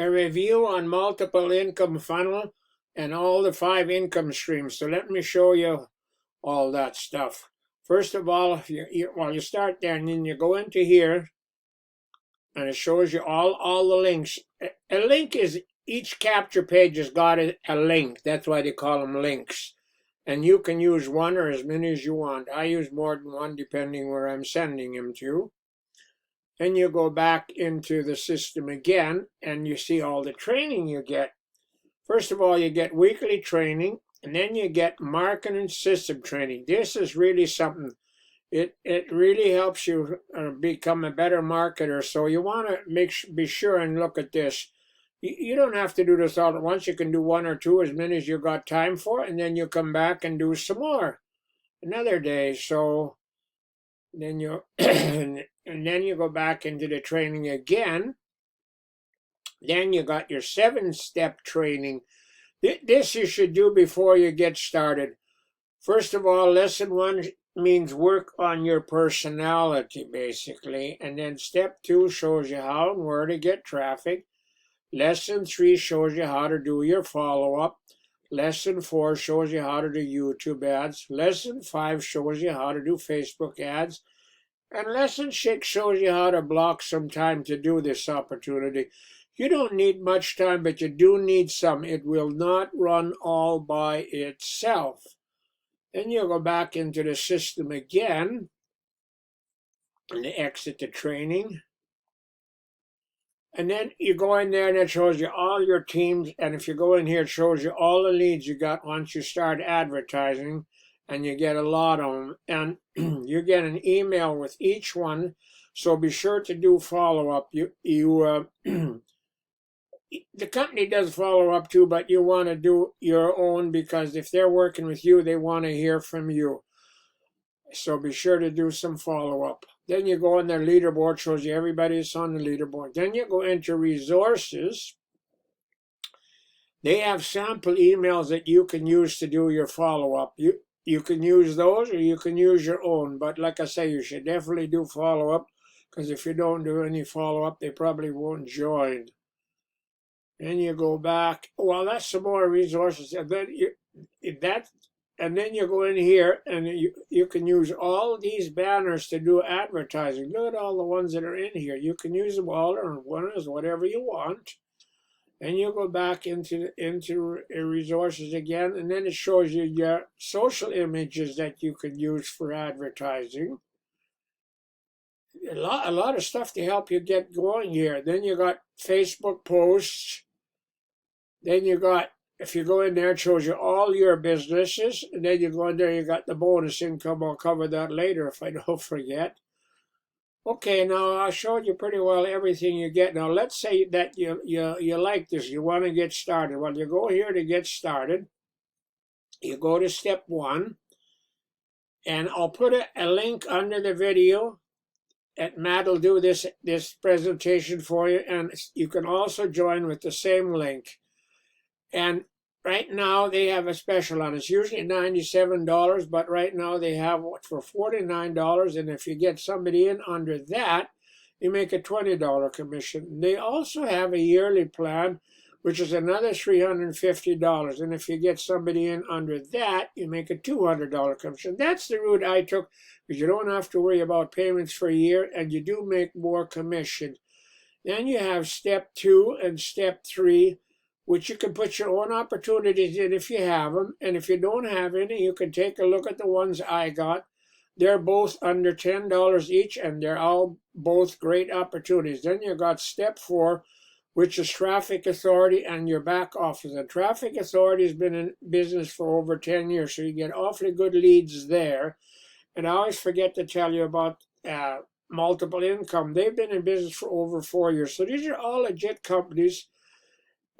a review on multiple income funnel and all the 5 income streams. So let me show you all that stuff. First of all, if you start there and then you go into here and it shows you all the links. A link is, each capture page has got a link. That's why they call them links. And you can use one or as many as you want. I use more than one depending where I'm sending them to. Then you go back into the system again and you see all the training you get. First of all, you get weekly training, and then you get marketing system training. This is really something. It really helps you become a better marketer. So you want to be sure and look at this. You don't have to do this all at once. You can do one or two, as many as you got time for, and then you come back and do some more another day. So then you and then you go back into the training again. Then you got your 7-step training. This you should do before you get started. First of all, lesson 1 means work on your personality, basically. And then step 2 shows you how and where to get traffic. Lesson 3 shows you how to do your follow-up. Lesson 4 shows you how to do YouTube ads. Lesson 5 shows you how to do Facebook ads. And lesson 6 shows you how to block some time to do this opportunity. You don't need much time, but you do need some. It will not run all by itself. Then you'll go back into the system again and exit the training. And then you go in there and it shows you all your teams. And if you go in here, it shows you all the leads you got once you start advertising. And you get a lot of them. And you get an email with each one. So be sure to do follow-up. The company does follow up too, but you want to do your own, because if they're working with you, they want to hear from you. So be sure to do some follow-up. Then you go on their leaderboard, shows you everybody that's on the leaderboard. Then you go into resources. They have sample emails that you can use to do your follow-up. You can use those or you can use your own. But like I say, you should definitely do follow-up, because if you don't do any follow-up, they probably won't join. Then you go back. Well, that's some more resources. And then you go in here and you can use all these banners to do advertising. Look at all the ones that are in here. You can use them all or one is whatever you want. And you go back into resources again, and then it shows you your social images that you can use for advertising. A lot of stuff to help you get going here. Then you got Facebook posts. Then you got, if you go in there, it shows you all your businesses. And then you go in there, you got the bonus income. I'll cover that later if I don't forget. Okay, now I showed you pretty well everything you get. Now let's say that you like this. You want to get started. Well, you go here to get started. You go to step 1. And I'll put a link under the video. And Matt will do this presentation for you. And you can also join with the same link. And right now they have a special on it. It's usually $97, but right now they have it for $49. And if you get somebody in under that, you make a $20 commission. They also have a yearly plan, which is another $350. And if you get somebody in under that, you make a $200 commission. That's the route I took, because you don't have to worry about payments for a year, and you do make more commission. Then you have step 2 and step 3, which you can put your own opportunities in if you have them. And if you don't have any, you can take a look at the ones I got. They're both under $10 each, and they're all both great opportunities. Then you got step 4, which is traffic authority and your back office. And traffic authority has been in business for over 10 years, so you get awfully good leads there. And I always forget to tell you about multiple income. They've been in business for over 4 years. So these are all legit companies.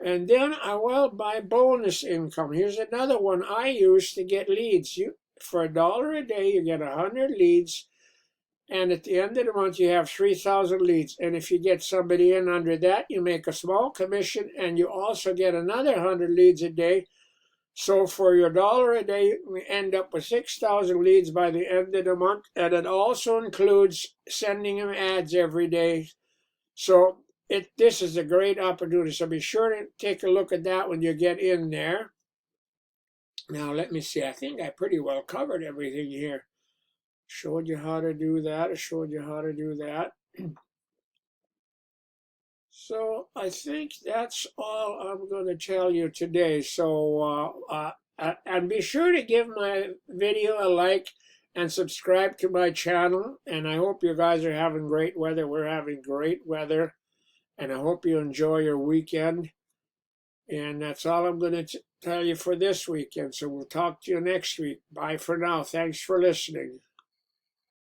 And then I will buy bonus income. Here's another one I use to get leads. For $1 a day, you get 100 leads. And at the end of the month, you have 3,000 leads. And if you get somebody in under that, you make a small commission. And you also get another 100 leads a day. So for your $1 a day, we end up with 6,000 leads by the end of the month. And it also includes sending them ads every day. So this is a great opportunity. So be sure to take a look at that when you get in there. Now let me see. I think I pretty well covered everything here. Showed you how to do that. I showed you how to do that. So I think that's all I'm going to tell you today. So and be sure to give my video a like and subscribe to my channel. And I hope you guys are having great weather. We're having great weather. And I hope you enjoy your weekend. And that's all I'm going to tell you for this weekend. So we'll talk to you next week. Bye for now. Thanks for listening.